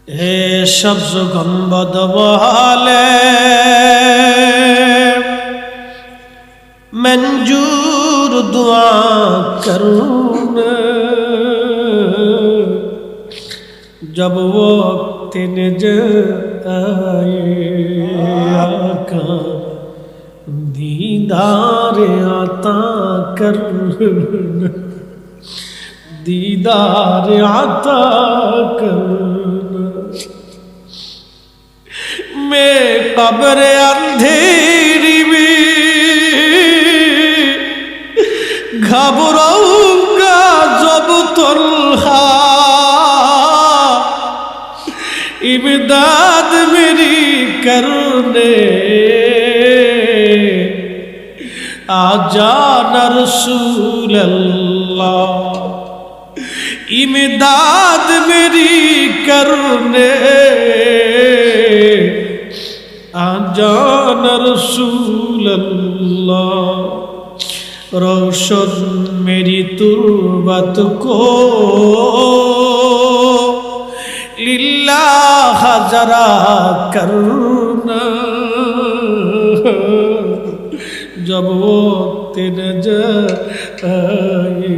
হে সবজ গম্বদ বহালে मंजूर दुआ करूँ जब वक्त नज़र आए आका दीदार आता करूँ दीदार आता करूँ मैं कब्र अंधेरी में घबराऊंगा जब तन्हा इमदाद मेरी करने आजा न रसूल अल्लाह इमदाद मेरी करने आजा न रसूल अल्लाह रोशन मेरी तुर्बत को लिल्लाह जरा करना जब वक्त नज़र आए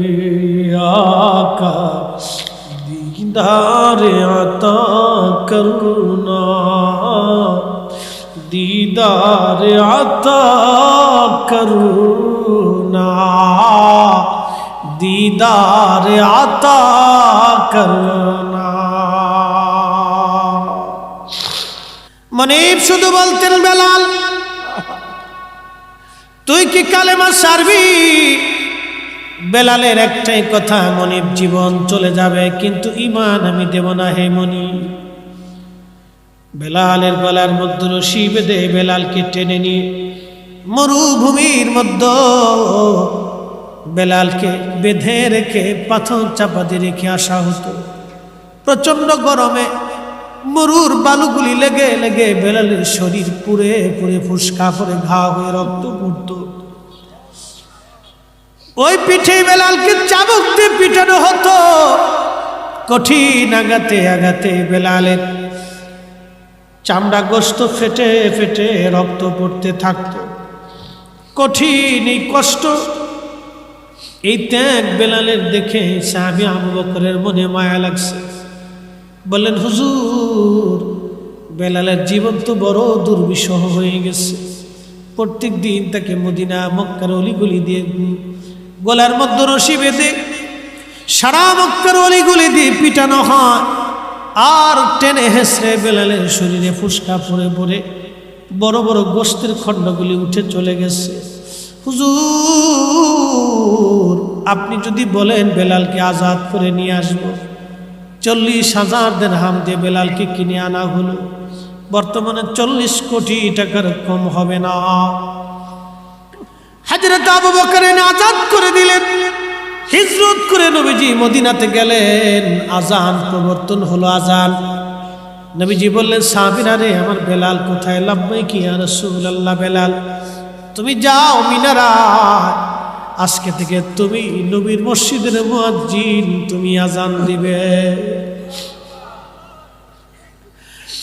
आका दीदार आता करना दीदार आता करुणा दीदार आता करना मनीब शुधु बोलतेन बेलाल तुई की कालेमा सारबी बेलालेर एकटाई कथा मनीब जीवन चले जाबे किन्तु ईमान आमी देब ना हे मनीब बेलालेर गलार मध्य रशि बेधे बेलालके टेने निये मरुभूमिर मध्य बेलालके बेधे रेखे पाथर चापा दिये रेखे आसा हतो प्रचंड गरमे मरुर बालुगुली लेगे लेगे बेलालेर शरीर पुड़े पुड़े फुसका पड़े घा हुए रक्त पड़तो ओई पीठे बेलालके चाबुक दिये पिटानो हतो कठिन आघाते आघाते बेलालेर चामड़ा गोस्त फेटे फेटे रक्त पड़ते थाकतो कठिन कष्ट त्याग बेलालेर देखे साहाबी आबू बकरेर मने माया लागছে বললেন হুজুর বেলালের জীবন তো বড় দুর্বিষহ হয়ে গেছে প্রত্যেক দিন তাকে মদিনা মক্কার অলিগলি দিয়ে গলার মধ্যে রশি বেঁধে সারা মক্কার অলিগলি দিয়ে পিটানো হয় আর টেনে হেসড়ে বেলালের শরীরে ফুসকা পড়ে পড়ে বড় বড় গোশতের খণ্ডগুলি উঠে চলে গেছে হুজুর আপনি যদি বলেন বেলালকে আজাদ করে নিয়ে আসব 40,000 দিরহাম দিয়ে বেলালকে কিনে আনা হলো বর্তমানে 40 কোটি টাকার কম হবে না হযরত আবু বকর আজাদ করে দিলেন হিজরত করে নবীজি মদিনাতে গেলেন আজান প্রবর্তন হলো আজান নবীজি বললেন সাহাবীরা রে আমার বেলাল কোথায় লাব্বাইক ইয়া রাসূলুল্লাহ বেলাল তুমি যাও মিনারা আজকে থেকে তুমি নবীর মসজিদের মুয়াজ্জিন তুমি আজান দিবে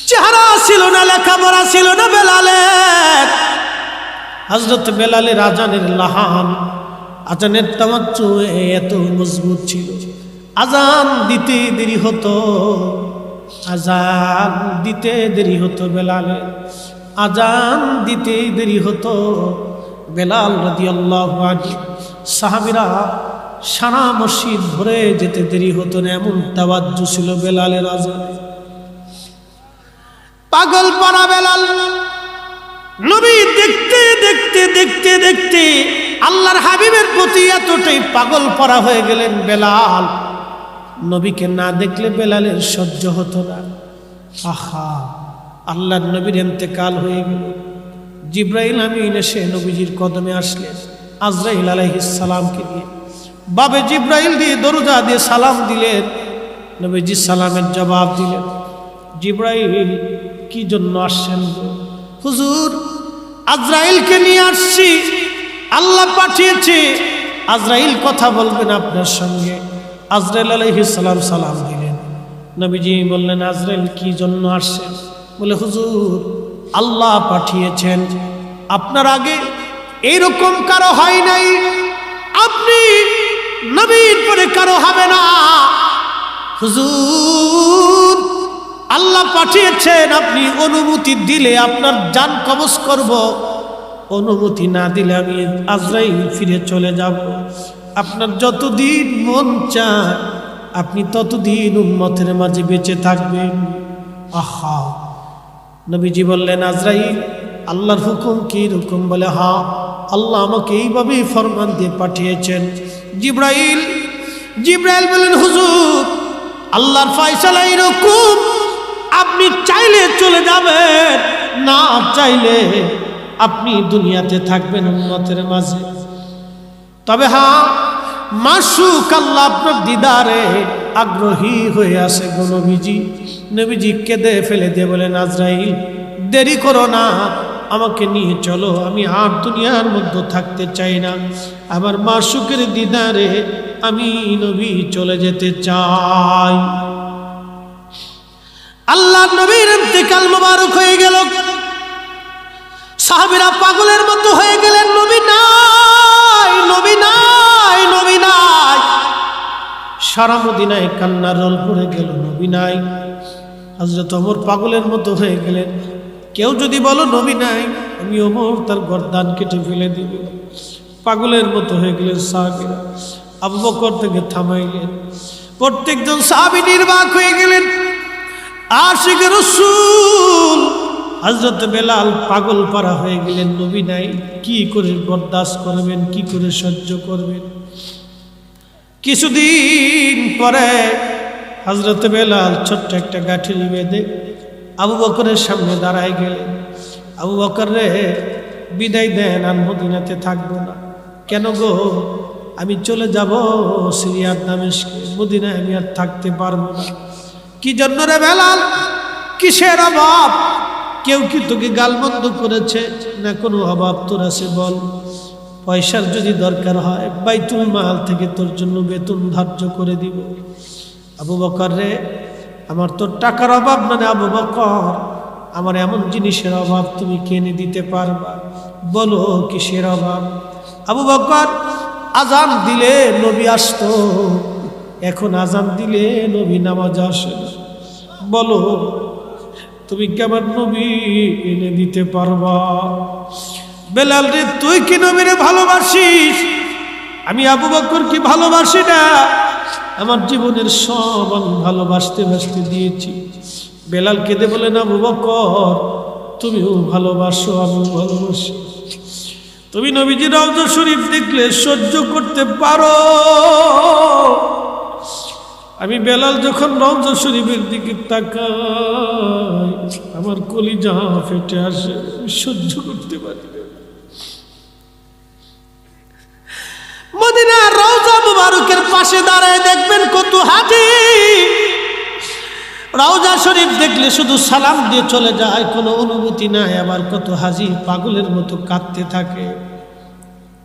চেহারা ছিল না লেখাপড়া ছিল না বেলালের হযরত বেলালের আজানের লাহান আজানের তামাচ্চু এত মজবুত ছিল আজান দিতে দেরি হতো আজান দিতে দেরি হতো বেলালের আজান দিতে দেরি হতো বেলাল রাদিয়াল্লাহু আনহু সাহাবীরা সারা মসজিদ ভরে যেতে দেরি হতো না এমন তাওয়াজ্জু ছিল বেলালের আজানে পাগল পারা বেলাল নবী দেখতে দেখতে দেখতে দেখতে আল্লাহর হাবিবের প্রতি এতটাই পাগল পারা হয়ে গেলেন বেলাল নবীকে না দেখলে বেলালের সহ্য হতো না আহা আল্লাহর নবীর ইন্তেকাল হয়ে গেল জিবরাইল আমিন এসে নবীজির কদমে আসলেন আজরাইল আলাইহিস সালামকে দিয়ে বাবে জিবরাইল দিয়ে দরজা দিয়ে সালাম দিলেন নবীজি সালামের জবাব দিলেন জিবরাইল কি জন্য আসছেন হুজুর আজরাইলকে নিয়ে আসছি আল্লাহ পাঠিয়েছে আজরাইল কথা বলবেন আপনার সঙ্গে আজরাইল আলাইহিস সালাম সালাম দিলেন নবীজি বললেন, আজরাইল কি জন্য আসছেন? বলে, হুজুর, আল্লাহ পাঠিয়েছেন। আপনার আগে এইরকম কারো হয় নাই, আপনি নবীর পরে কারো হবে না। হুজুর, আল্লাহ পাঠিয়েছেন, আপনি অনুমতি দিলে আপনার জান কবজ করব, অনুমতি না দিলে আমি আজরাইল ফিরে চলে যাব। আপনার যতদিন মন চায় আপনি ততদিন উম্মতের মাঝে বেঁচে থাকবেন। আহা! নবীজি বললেন, আজরাইল, আল্লাহর হুকুম কি রকম? বলে, হ্যাঁ, আল্লাহ আমাকে এইভাবেই ফরমান দিয়ে পাঠিয়েছেন। জিব্রাইল বলেন, হুজুর, আল্লাহর ফয়সালা এরকম, আপনি চাইলে চলে যাবেন, না চাইলে আপনি দুনিয়াতে থাকবেন উম্মতের মাঝে। তবে হ্যাঁ, মাসুক আল্লাহ আপনার দিদারে আগ্রহী হয়ে আছে গো নবীজি। নবীজি কেঁদে ফেলে দিয়ে বলেন, আজরাইল, দেরি করো না, আমাকে নিয়ে চলো, আমি আর দুনিয়ার মধ্যে থাকতে চাই না, আমার মাসুকের দিদারে আমি নবী চলে যেতে চাই। আল্লাহর নবীর ইন্তেকাল মোবারক হয়ে গেল। সাহাবীরা পাগলের মতো হয়ে গেলেন, নবী নাই, নবী নাই, নবী নাই। সারা মদিনায় কান্নার রোল পড়ে গেল, নবী নাই। হযরত ওমর পাগলের মতো হয়ে গেলেন, কেউ যদি বলো নবী নাই, আমি ওমর তার গর্দান কেটে ফেলে দিব। পাগলের মতো হয়ে গেলেন সাহাবীরা। আবু বকর থেকে থামাইলেন। প্রত্যেকজন সাহাবী নির্বাক হয়ে গেলেন। আশিক রাসূল হযরত বেলাল পাগল পারা হয়ে গেলেন, নবী নাই, কি করে বরদাস্ত করবেন, কি করে সহ্য করবেন? কিছুদিন পরে হযরত বেলাল ছোট্ট একটা গাঁঠরি বেঁধে আবু বকরের সামনে দাঁড়ায় গেলেন। আবু বকর রে, বিদায় দেন, আর মদিনাতে থাকবো না। কেন গো? আমি চলে যাব সিরিয়ার দামেস্কে, মদিনায় আমি আর থাকতে পারবো না। কি জন্য রে বেলাল? কিসের অভাব? কেউ কি তোকে গালমন্দ করেছে? না কোনো অভাব তোর আছে বল? পয়সার যদি দরকার হয় বাইতুল মাল থেকে তোর জন্য বেতন ধার্য করে দিব। আবু বকর রে, আমার তোর টাকার অভাব না রে আবু বকর, আমার এমন জিনিসের অভাব তুমি কিনে দিতে পারবা, বলো কিসের অভাব? আবু বকর, আজান দিলে নবী আসতো, এখন আজান দিলে নবী নামাজ আসে না, বলো তুমি কেমন নবী এনে দিতে পারবা? বেলাল রে, তুই কি নবীরে ভালোবাসিস? আমি আবু বকর কি ভালোবাসি না? আমার জীবনের সব আমি ভালোবাসতে বাসতে দিয়েছি। বেলাল কেঁদে বলেন, আবু বকর, তুমিও ভালোবাসো, আমিও ভালোবাসি। তুমি নবীজি রওজা শরীফ দেখলে সহ্য করতে পারো? আমি বেলাল যখন রওজা শরীফের দিকে তাকাই, আমার কলিজা ফেটে আসে, সহ্য করতে পারি না। মদিনার রওজা মুবারকের পাশে দাঁড়ায় দেখবেন কত হাজি রওজা শরীফ দেখলে শুধু সালাম দিয়ে চলে যায়, কোনো অনুভূতি নাই। আবার কত হাজি পাগলের মতো কাঁদতে থাকে।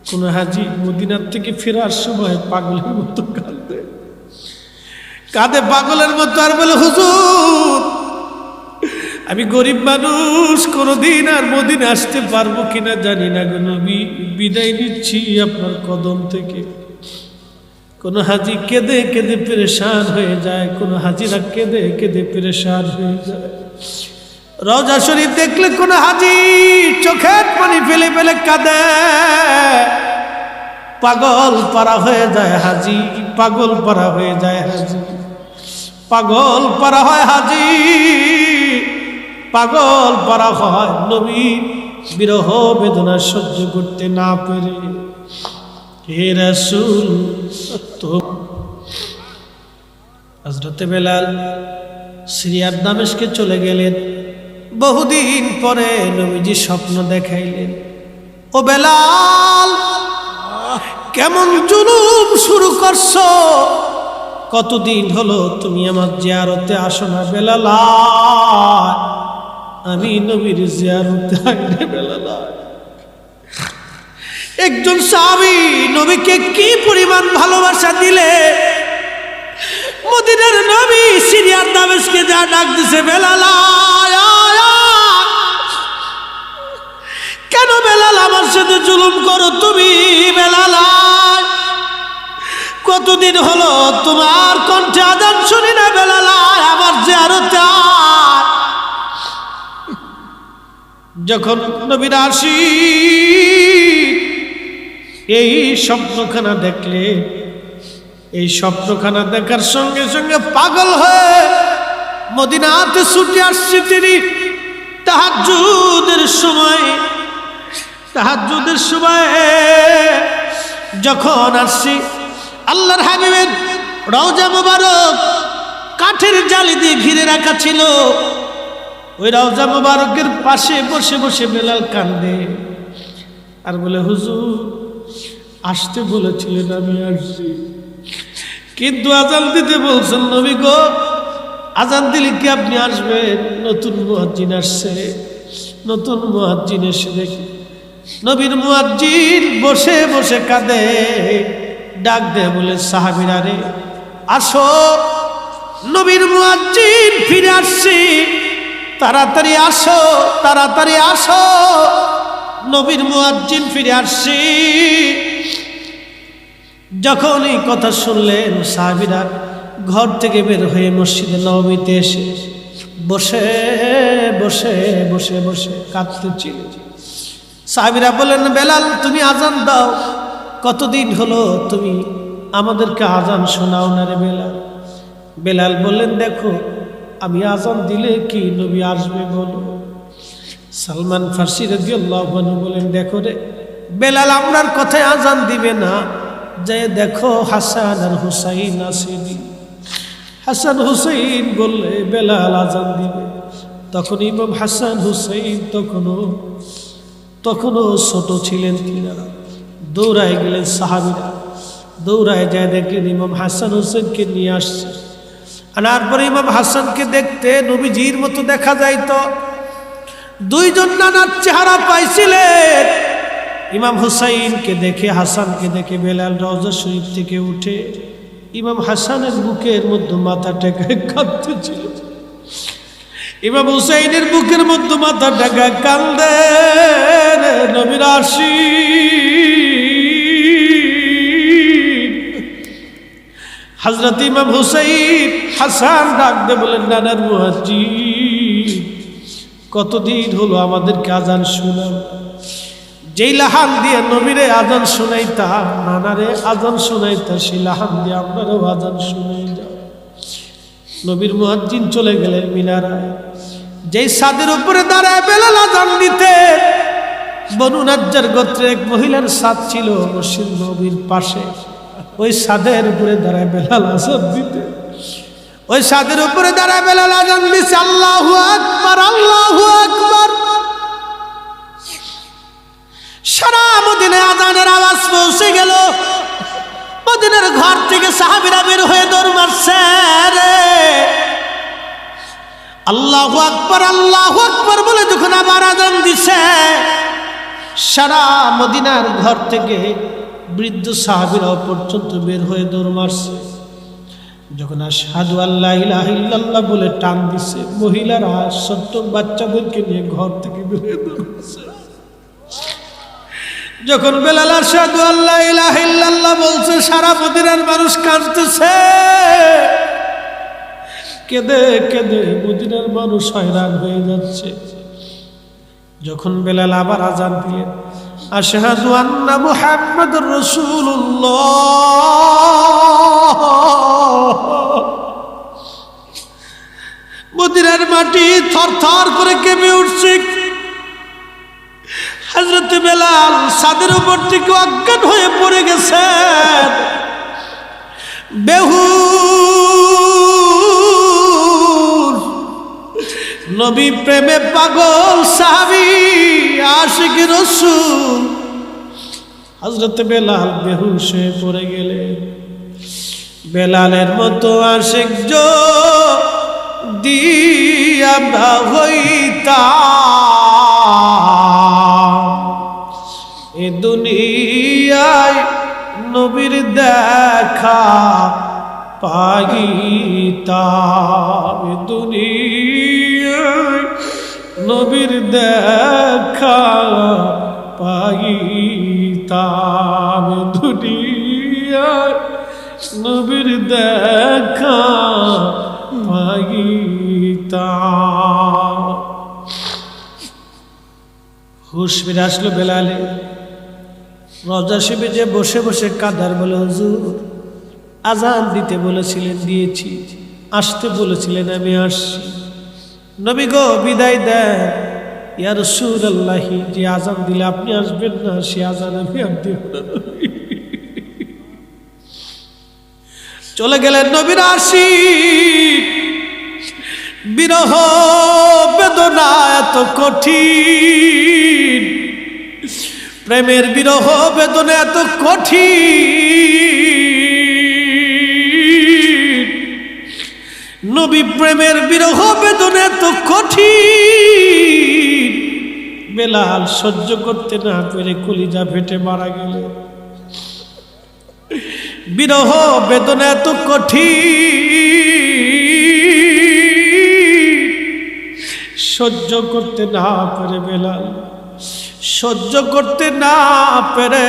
কোন হাজি মদিনার থেকে ফেরার সময় পাগলের মতো কাঁদে পাগলের মতো, আর বলে, হুজুর, আমি গরিব মানুষ, কোনোদিন আর মদিনা আসতে পারবো কিনা জানি না গো নবী, বিদায় নিচ্ছি আপনার কদম থেকে। কোন হাজি কেঁদে কেঁদে পেরেশান হয়ে যায়, কোন হাজিরা কেঁদে কেঁদে পেরেশান হয়ে যায়। রওজা শরীফ দেখলে কোন হাজি চোখের পানি ফেলে ফেলে কাঁদে। পাগল পারা হয়ে যায় হাজি, পাগল পারা হয়ে যায় হাজি, পাগল পারা হয় হাজি, পাগল পারা হয় নবী বিরহ বেদনা সহ্য করতে না পেরে। হে রাসূল, তো হযরত বেলাল সিরিয়ার দামেস্কে চলে গেলেন। বহুদিন পরে নবীজি স্বপ্ন দেখাইলেন, ও বেলাল, কেমন জুলুম শুরু করছো? কতদিন হলো তুমি আমার জিয়ারতে আসো না বেলাল? আমি নবীর জিয়ারতে আইলে বেলাল। একজন সাহাবী নবীকে কি পরিমাণ ভালোবাসা দিলে, মদিনার নবী সিরিয়ার দামেশকে যা ডাক দিছে, বেলাল আয় আয় আয়। কেন বেলাল আমার সাথে জুলুম করো তুমি? বেলাল আয়, কতদিন হলো তোমার কণ্ঠে আযান শুনি না। বেলাল আয় আমার জিয়ারতে আয়। যখন নবীর আসি এই স্বপ্নখানা দেখলে, এই স্বপ্নখানা দেখার সঙ্গে সঙ্গে পাগল হয়ে মদিনাতে ছুটে আসছে তিনি। তাহাজ্জুদের সময় যখন আসছি, আল্লাহর হাবিবের রওজা মুবারক কাঠের জালি দিয়ে ঘিরে রাখা ছিল। ওই রওজা মুবারকের পাশে বসে বসে বেলাল কান্দে আর বলে, হুজুর আসতে বলেছিলেন, আমি আসছি, কিন্তু আযান দিতে বলছেন নবী গো। আযান দিলে কি আপনি আসবেন? নতুন মুয়াজ্জিন আসছে, নতুন মুয়াজ্জিন এসে দেখি নবীর মুয়াজ্জিন বসে বসে কাঁদে। ডাক দেয় বলে, সাহাবীরা রে আসো, নবীর মুয়াজ্জিন ফিরে আসছি, তাড়াতাড়ি আসো, তাড়াতাড়ি আসো, নবীর মুয়াজ্জিন ফিরে আসছি। যখন এই কথা শুনলেন, সাহাবীরা ঘর থেকে বের হয়ে মসজিদে নববীতে এসে বসে বসে বসে বসে কাঁদতেছিল। সাহাবীরা বলেন, বেলাল তুমি আযান দাও, কতদিন হলো তুমি আমাদেরকে আযান শোনাও না রে বেলাল। বেলাল বললেন, দেখো আমি আযান দিলে কি নবী আসবে বলো? সালমান ফার্সি রাদিয়াল্লাহু আনহু বলেন, দেখো রে বেলাল আমরার কথায় আযান দিবে না, যে দেখো হাসান আর হুসাইন আসেনি। হাসান হুসাইন বললে বেলাল আযান দিবে। তখন ইমাম হাসান হুসাইন তখনও ছোট ছিলেন। তিনারা দৌড়ায় গেলেন, সাহাবীরা দৌড়ায় যায় দেখলেন ইমাম হাসান হুসাইনকে নিয়ে আসছে। আনার পরে ইমাম হাসানকে দেখতে নবীজির মতো দেখা যাইত। দুইজন নানার চেহারা পাইছিলেন। ইমাম হুসাইনকে দেখে, হাসানকে দেখে বেলাল রওজা শরীফ থেকে উঠে ইমাম হাসানের বুকের মধ্যে মাথা টেকে কাঁদতেছিল। ইমাম হুসাইনের বুকের মধ্যে মাথা টেকে কান্দে, নবীর আসি। হযরত ইমাম হুসাইন হাসান ডাক দে বলেন, নানার মুয়াজ্জিন কতদিন হলো আমাদেরকে আযান শোনাও। যেই লাহান দিয়ে নবীরে আযান শোনাইতাম, নানারে আযান শোনাইতা, সেই লাহান দিয়ে আপনারাও আযান শোনাই যাও। নবীর মুয়াজ্জিন চলে গেলেন মিনারায়। যেই ছাদের উপরে দাঁড়ায় বেলাল আযান দিতে, বনু নাজ্জার গোত্রের এক মহিলার ছাদ ছিল মসজিদ নবীর পাশে। ওই ছাদের উপরে দাঁড়ায় বেলাল আযান দিতে, ওই ছাদের উপরে দাঁড়ায় বেলাল আযান দিছে। আল্লাহু আকবার, আল্লাহু আকবার। সারা মদিনায় আযানের আওয়াজ পৌঁছে গেল। মদিনার ঘর থেকে সাহাবীরা বের হয়ে দৌড় মারছে রে। আল্লাহু আকবার, আল্লাহু আকবার বলে যখন আবার আযান দিছে, সারা মদিনার ঘর থেকে বৃদ্ধ সাহাবীরা পর্যন্ত বের হয়ে দৌড় মারছে। যখন আশহাদু আল্লা ইলাহা ইল্লাল্লাহ বলে টান দিছে, মহিলারা ছোট্ট বাচ্চাদেরকে নিয়ে ঘর থেকে বের হয়ে দৌড় মারছে। যখন বেলাল আশহাদু আল্লা ইলাহা ইল্লাল্লাহ বলছে, সারা মদিনার মানুষ কাঁদতেছে। কেঁদে কেঁদে মদিনার মানুষ হয়রান হয়ে যাচ্ছে। যখন বেলাল আবার আযান দিলেন, আশহাদু আন্না মুহাম্মাদুর রাসূলুল্লাহ, মদিনার মাটি থরথর করে কেঁপে উঠছে। হযরত বেলাল ছাদের উপর থেকে অজ্ঞান হয়ে পড়ে গেছেন। বেহুশ নবী প্রেমে পাগল সাহাবী আশিক রাসূল হযরত বেলাল বেহুশ হয়ে পড়ে গেলেন। বেলালের মতো আশিক যদি আমরা হইতাম, এ দুনিয়ায় নবীর দেখা পাইতাম দুনিয়ায় নবীর দেখা পাইতাম দুনিয়ায় নবীর দেখা পাইতাম। হুশ ফিরে আসলো বেলালে, রওজা শিবে যে বসে বসে কাঁদার বলে, হুজুর আজান দিতে বলেছিলেন দিয়েছি, আসতে বলেছিলেন আমি আসছি, নবী গো বিদায় দেন। ইয়া রাসূলুল্লাহ, যে আজান দিলে আপনি আসবেন না সে আজান আমি আর দেব না। চলে গেলেন নবীর আশিক। বিরহ বেদনা এত কঠিন, প্রেমের বিরহ বেদনা এত কঠিন, নবী প্রেমের বিরহ বেদনা এত কঠিন, বেলাল সহ্য করতে না পেরে কলিজা ফেটে মারা গেল। বিরহ বেদনা এত কঠিন, সহ্য করতে না পেরে বেলাল, সহ্য করতে না পেরে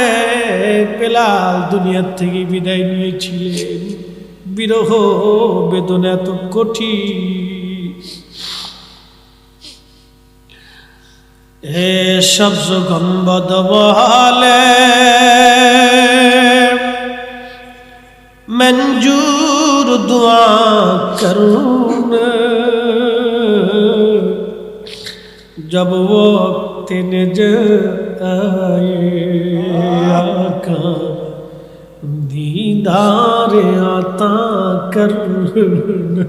বেলাল দুনিয়ার থেকে বিদায় নিয়েছিলেন। বিরহ বেদনা এত কঠিন। হে সবজ গম্বদ বহালে मंजूर दुआ करूँ जब वक्त नज़र आए आका दीदार आता करना,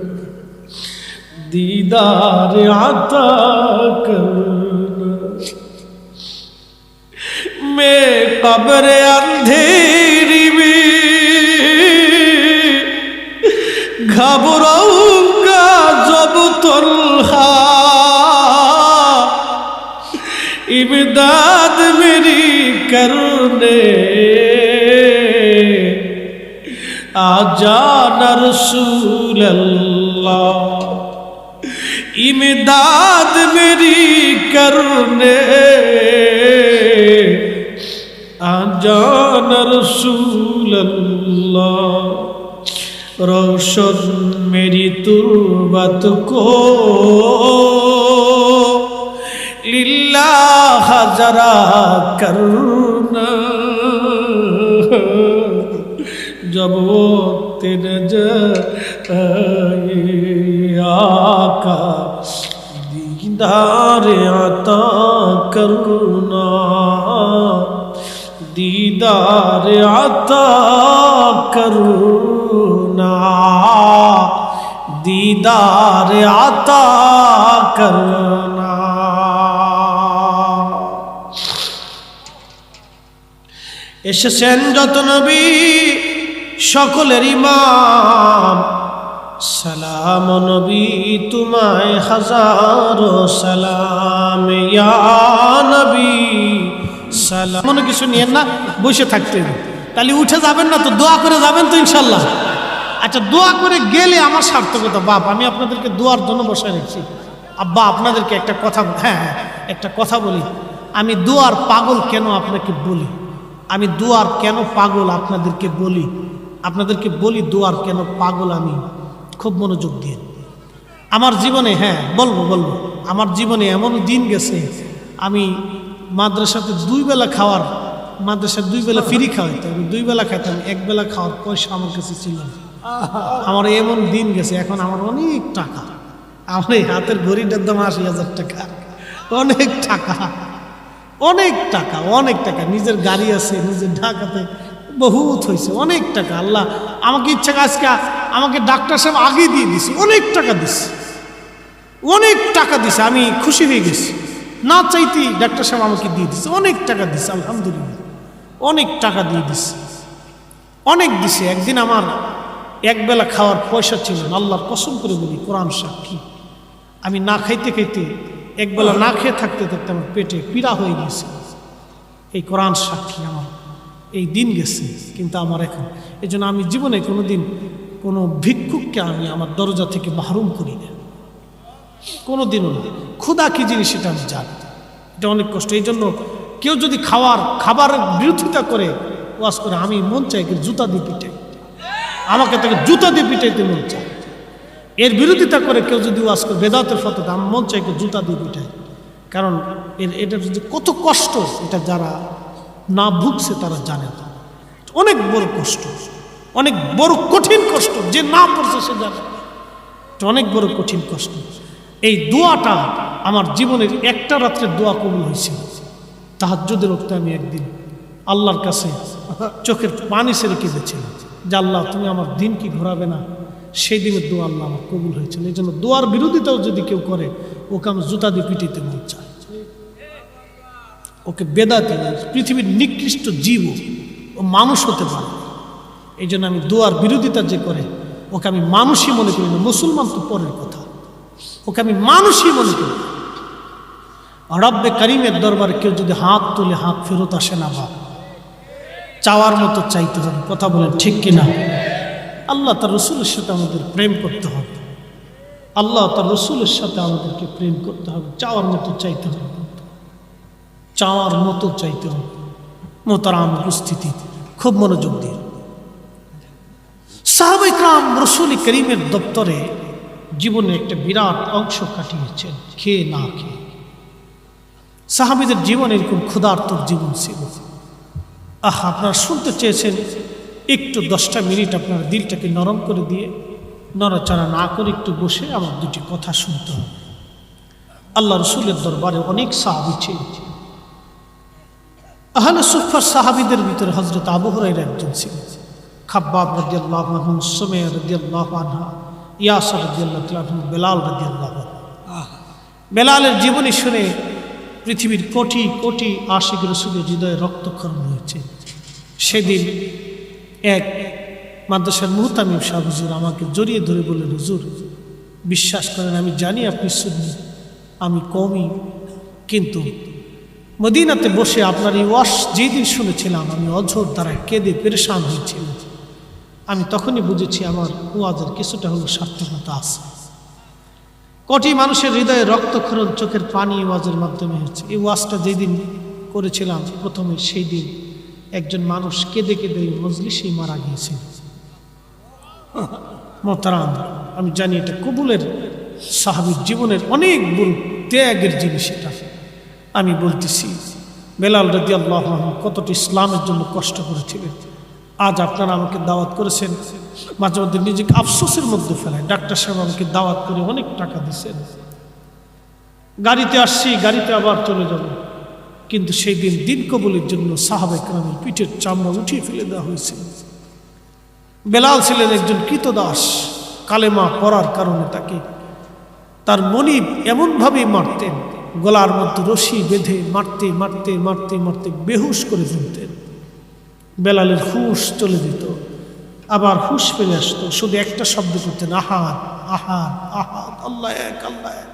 दीदार आता करना। मैं कब्र अंधेरी में घबराऊंगा जब तन्हा, इमदाद मेरी करने आ जाना रसूल अल्लाह, इमदाद मेरी करने आ जाना रसूल अल्लाह। रोशन मेरी तुर्बत को लिल्लाह जरा करना, जब वक्त नज़र आए आका दीदार आता करना, दीदार आता करना, दीदार आता करना। এসেছেন যত নবী সকলের ইমাম, সালাম নবী তোমায় হাজারো সালাম, ইয়া নবী সালাম। মনে কিছু নিয়েন না, বসে থাকতেন, তাহলে উঠে যাবেন না তো, দোয়া করে যাবেন তো ইনশাল্লাহ। আচ্ছা, দোয়া করে গেলে আমার সার্থকতা। বাপ, আমি আপনাদেরকে দোয়ার জন্য বসে রেখেছি। আব্বা, আপনাদেরকে একটা কথা, হ্যাঁ একটা কথা বলি, আমি দোয়ার পাগল কেন আপনাকে বলি, আমি দোয়ার কেন পাগল আপনাদেরকে বলি, আপনাদেরকে বলি দোয়ার কেন পাগল আমি। খুব মনোযোগ দিয়ে আমার জীবনে, হ্যাঁ বলবো, আমার জীবনে এমন দিন গেছে, আমি মাদ্রাসাতে 2 বেলা খাওয়ার, মাদ্রাসায় 2 বেলা ফ্রি খাওয়াইতো, আমি 2 বেলা খাইতাম, 1 বেলা খাওয়ার পয়সা আমার কাছে ছিল না। আমার এমন দিন গেছে, এখন আমার অনেক টাকা, আমার এই হাতের ঘড়িটার দাম 80,000 টাকা, অনেক টাকা, অনেক টাকা, অনেক টাকা। নিজের গাড়ি আছে, নিজের ঢাকাতে বহুত হয়েছে, অনেক টাকা। আল্লাহ আমাকে ইচ্ছা, আজকে আমাকে ডাক্তার সাহেব আগে দিয়ে দিছে, অনেক টাকা দিছে, অনেক টাকা দিছে, আমি খুশি হয়ে গেছি, না চাইতেই ডাক্তার সাহেব আমাকে দিয়ে দিছে, অনেক টাকা দিছে, আলহামদুলিল্লাহ অনেক টাকা দিয়ে দিছে, অনেক দিছে। একদিন আমার 1 বেলা খাওয়ার পয়সা ছিল না, আল্লাহর কসম করে বলি, কোরআন সাক্ষী, আমি না খাইতে খাইতে 1 বেলা না খেয়ে থাকতে থাকতে আমার পেটে পীড়া হয়ে গেছে। এই কোরআন সাক্ষী, আমার এই দিন গেছে, কিন্তু আমার এখন, এই জন্য আমি জীবনে কোনোদিন কোনো ভিক্ষুককে আমি আমার দরজা থেকে মাহরুম করি না, কোনো দিনও না। ক্ষুধা কি জিনিস সেটা আমি জানি, এটা অনেক কষ্ট। এই জন্য কেউ যদি খাবারের বিরোধিতা করে ওয়াজ করে, আমি মন চাই জুতা দিয়ে পিটাই, আমাকে তাকে জুতা দিয়ে পিটাইতে মন চায়। এর বিরোধিতা করে কেউ যদি ওয়াজ করে বেদাতের ফতোয়া, আমার মন চাই জুতা দিয়ে পিটাই। কারণ এটা যে কত কষ্ট, এটা যারা না ভুগছে তারা জানে না। অনেক বড় কষ্ট, অনেক বড় কঠিন কষ্ট, যে না পড়ছে সে জানে। অনেক বড় কঠিন কষ্ট। এই দোয়াটা আমার জীবনের একটা রাত্রের দোয়া কবুল হয়েছিল। তাহাজ্জুদের ওয়াক্তে আমি একদিন আল্লাহর কাছে চোখের পানি ছেড়ে কেঁদেছিলাম যে আল্লাহ তুমি আমার দিন কি ঘোরাবে না। সেই দিনের দোয়া আল্লাহ আমার কবুল হয়েছিল। এই জন্য দোয়ার বিরোধিতাও যদি কেউ করে, ওকে আমি জুতা দিয়ে পিটিতে মন চায়, ওকে বেদাতে, পৃথিবীর নিকৃষ্ট জীব, ও মানুষ হতে পারে। এই জন্য আমি দোয়ার বিরোধিতা যে করে, ওকে আমি মানুষই মনে করি না। মুসলমান তো পরের কথা, ওকে আমি মানুষই মনে করি। রব্বে করিমের দরবারে কেউ যদি হাত তুলে হাত ফেরত আসে না, বা চাওয়ার মতো চাইতে হবে। কথা বলেন ঠিক কিনা? আল্লাহ তার রসুলের সাথে আমাদের প্রেম করতে হবে, আল্লাহ তার রসুলের সাথে আমাদেরকে প্রেম করতে হবে, চাওয়ার মতো চাইতে হবে, চাওয়ার মতো চাইতে হবে। মোহতারাম উপস্থিতি, খুব মনোযোগ দিয়ে সাহাবায়ে কেরাম রসুল করিমের দপ্তরে জীবনে একটা বিরাট অংশ কাটিয়েছেন খেয়ে না খেয়ে। সাহাবীদের জীবন এরকম ক্ষুধার্তর জীবন ছিল। আপনারা শুনতে চেয়েছেন, একটু 10টা মিনিট আপনার দিলটাকে নরম করে দিয়ে, নড়াচড়া না করে একটু বসে আমার দুটি কথা শুনতে হবে। আল্লাহ রসুলের দরবারে অনেক সাহাবী ছিল। আহলে সুফফার সাহাবীদের ভিতরে হযরত আবু হুরায়রা একজন ছিল, খাব্বাব রাদিয়াল্লাহু আনহু, সুমাইয়া রাদিয়াল্লাহু আনহা, ইয়াসির রাদিয়াল্লাহু আনহু, বেলাল রাদিয়াল্লাহু আনহু। বেলালের জীবনী শুনে পৃথিবীর কোটি কোটি আশিক রাসূলের হৃদয়ে রক্তক্ষরণ হয়েছে। সেদিন এক মাদ্রাসার মুহতামিম সাহেব হুজুর আমাকে জড়িয়ে ধরে বললেন, হুজুর বিশ্বাস করেন আমি জানি আপনি সুন্নি, আমি কওমি, কিন্তু মদিনাতে বসে আপনার এই ওয়াজ যেদিন শুনেছিলাম আমি অঝোর দ্বারা কেঁদে পেরেশান হয়েছিলাম। আমি তখনই বুঝেছি আমার ওয়াজের কিছুটা হলো সার্থকতা আছে। কোটি মানুষের হৃদয়ে রক্তক্ষরণ, চোখের পানি ওয়াজের মাধ্যমে হচ্ছে। এই ওয়াজটা যেদিন করেছিলাম প্রথমে, সেই দিন একজন মানুষ কেঁদে কেঁদে মজলিসেই মারা গিয়েছে। মোহতারাম, আমি জানি এটা কবুলের সাহাবীর জীবনের অনেক বড় ত্যাগের জিনিস। এটা আমি বলতেছি, বেলাল রাদিয়াল্লাহু আনহু কতটি ইসলামের জন্য কষ্ট করেছিলেন। আজ আপনারা আমাকে দাওয়াত করেছেন, মাঝে মধ্যে নিজেকে আফসোসের মধ্যে ফেলায়। ডাক্তার সাহেব আমাকে দাওয়াত করে অনেক টাকা দিয়েছেন, গাড়িতে আসছি, গাড়িতে আবার চলে যাব, কিন্তু সেই দিন দিন কবুলের জন্য সাহাবায়ে কেরামের পিঠের চামড়া উঠিয়ে ফেলে দেওয়া হয়েছিল। বেলাল ছিলেন একজন কৃতদাস, কালেমা পড়ার কারণে তাকে তার মনিব এমনভাবেই মারতেন, গলার মধ্যে রশি বেঁধে মারতে মারতে মারতে মারতে বেহুশ করে ফেলতেন। বেলালের হুশ চলে যেত, আবার হুশ ফেলে আসতো, শুধু একটা শব্দ করতেন, আহাদ আহাদ আহাদ, আল্লাহ এক আল্লাহ এক।